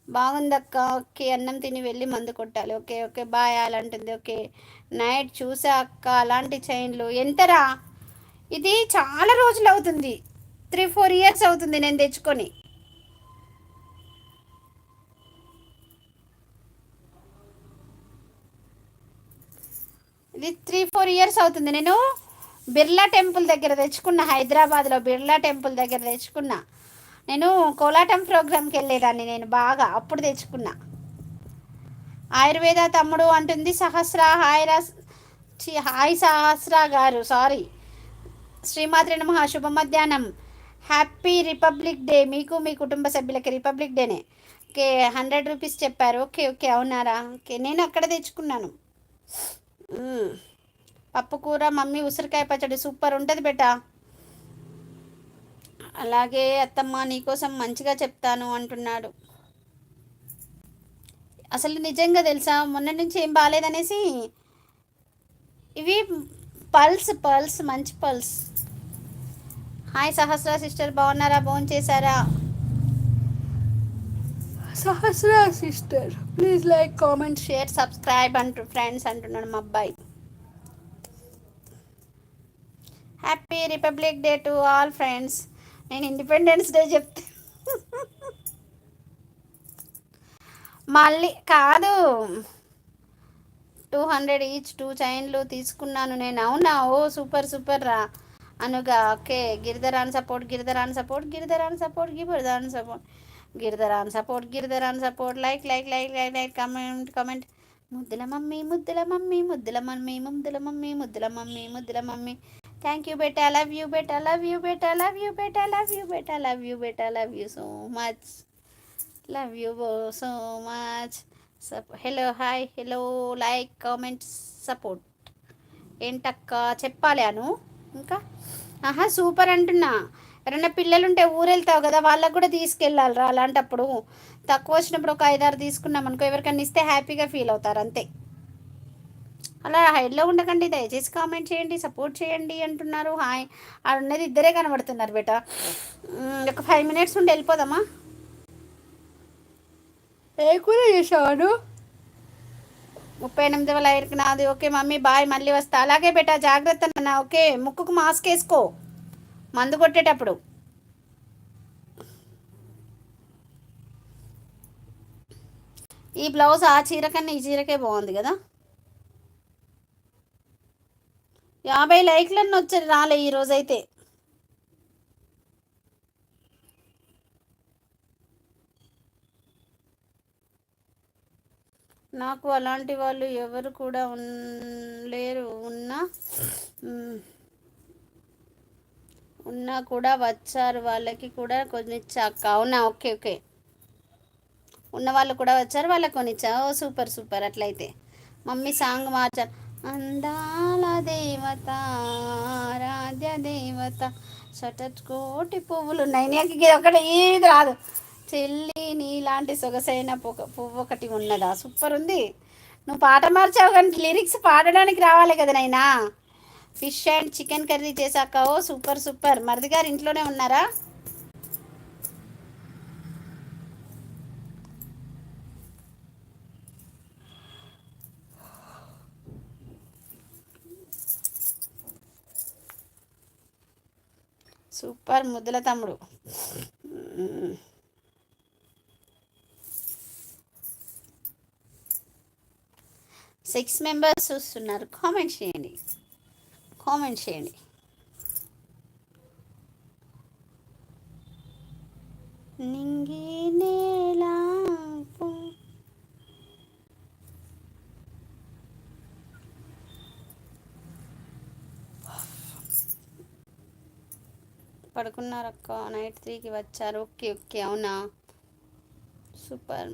బాగుందక్క. Okay. అన్నం తిని వెళ్ళి మందు కొట్టాలి. ఓకే. ఓకే. బాయ్ అలాంటిది. ఓకే. నైట్ చూసా అక్క అలాంటి చైన్లు ఎంతరా? ఇది చాలా రోజులు అవుతుంది. 3-4 ఇయర్స్ అవుతుంది నేను తెచ్చుకొని. ఇది 3-4 ఇయర్స్ అవుతుంది. నేను బిర్లా టెంపుల్ దగ్గర తెచ్చుకున్న, హైదరాబాద్లో బిర్లా టెంపుల్ దగ్గర తెచ్చుకున్నా. నేను కోలాటం ప్రోగ్రామ్కి వెళ్ళేదాన్ని నేను బాగా, అప్పుడు తెచ్చుకున్నా. ఆయుర్వేద తమ్ముడు అంటుంది సహస్ర. హాయ్ సహస్ర గారు, సారీ. శ్రీమాత్రి నమః. శుభ మధ్యాహ్నం. హ్యాపీ రిపబ్లిక్ డే మీకు, మీ కుటుంబ సభ్యులకి. రిపబ్లిక్ డేనే. ఓకే. 100 రూపీస్ చెప్పారు. ఓకే. ఓకే. అవునారా? ఓకే. నేను అక్కడ తెచ్చుకున్నాను. మ్మ్. పప్పు కూర మమ్మీ, ఉసిరికాయ పచ్చడి సూపర్ ఉంటుంది బెటా. అలాగే అత్తమ్మ నీకోసం మంచిగా చెప్తాను అంటున్నాడు. అసలు నిజంగా తెలుసా, మొన్న నుంచి ఏం బాగాలేదనేసి ఇవి పల్స్ పల్స్ మంచి పల్స్. హాయ్ సహస్ర సిస్టర్, బాగున్నారా? భోజనం చేశారా? Sahasra sister please like comment share subscribe అంటూ ఫ్రెండ్స్ అంటున్నాడు మా అబ్బాయి. Happy Republic Day to all friends. నేను ఇండిపెండెన్స్ డే చెప్తే మళ్ళీ కాదు. 200 ఈచ్ 2 చైన్లు తీసుకున్నాను నేను. అవునా? ఓ సూపర్ సూపర్ రా అనుగా. Okay. Giridharan support, Giridharan support, Giridharan support, Giridharan support, Giridharan support, Giridharan support. Like like like like like comment comment. ముద్దుల మమ్మీ, ముద్దుల మమ్మీ, ముద్దుల మమ్మీ, ముద్దుల మమ్మీ, ముద్దుల మమ్మీ, ముద్దుల మమ్మీ. థ్యాంక్ యూ బేటా, లవ్ యూ బేటా, లవ్ యూ బేటా, లవ్ యూ బేటా, లవ్ యూ బేటా, లవ్ యూ బేటా, love you so much. Love you so much. Hello hi hello like comment support. ఏంటక్క చెప్పాలి అను ఇంకా. ఆహా సూపర్ అంటున్నా. ఎవరైనా పిల్లలు ఉంటే ఊరెళ్తావు కదా, వాళ్ళకు కూడా తీసుకెళ్ళాలిరా. అలాంటప్పుడు తక్కువ వచ్చినప్పుడు ఒక 5-6 తీసుకున్నాం అనుకో, ఎవరికైనా ఇస్తే హ్యాపీగా ఫీల్ అవుతారు అంతే. అలా హైడ్లో ఉండకండి, దయచేసి కామెంట్ చేయండి, సపోర్ట్ చేయండి అంటున్నారు. హాయ్. ఆడ ఉన్నది ఇద్దరే కనబడుతున్నారు బేటా. ఒక 5 మినిట్స్ ఉండి వెళ్ళిపోదామా? ఏ కూర చేసావాను? 38వ లైర్కి నాది. ఓకే మమ్మీ బాయ్, మళ్ళీ వస్తా. అలాగే బేటా, జాగ్రత్త నాన్న. ఓకే. ముక్కుకు మాస్క్ వేసుకో మందు కొట్టేటప్పుడు. ఈ బ్లౌజ్ ఆ చీర కన్నా ఈ చీరకే బాగుంది కదా. 50 లైక్లన్నీ వచ్చి రాలే ఈరోజైతే. నాకు అలాంటి వాళ్ళు ఎవరు కూడా లేరు. ఉన్నా కూడా వచ్చారు, వాళ్ళకి కూడా కొనిచ్చాక. అవునా? Okay okay. ఉన్న వాళ్ళు కూడా వచ్చారు, వాళ్ళకి కొనిచ్చా. ఓ సూపర్ సూపర్. అట్లయితే మమ్మీ సాంగ్ మార్చారు. అందాల దేవత, ఆరాధ్య దేవత, కోటి పువ్వులు ఉన్నాయి నీకు, ఇది ఒకటి ఇది రాదు. చెల్లి నీలాంటి సొగసైన పువ్వు ఒకటి ఉన్నదా? సూపర్ ఉంది. నువ్వు పాట మార్చావు కానీ లిరిక్స్ పాడడానికి రావాలి కదా నైనా. ఫిష్ అండ్ చికెన్ కర్రీ చేశాక. ఓ సూపర్ సూపర్. మరిది గారు ఇంట్లోనే ఉన్నారా? సూపర్ ముద్దుల తమ్ముడు. 6 మెంబర్స్ చూస్తున్నారు. కామెంట్ చేయండి, కామెంట్ చేయండి. నింగి నేల పడుకున్నారక్క. నైట్ 3కి వచ్చారు. Okay okay. అవునా? సూపర్.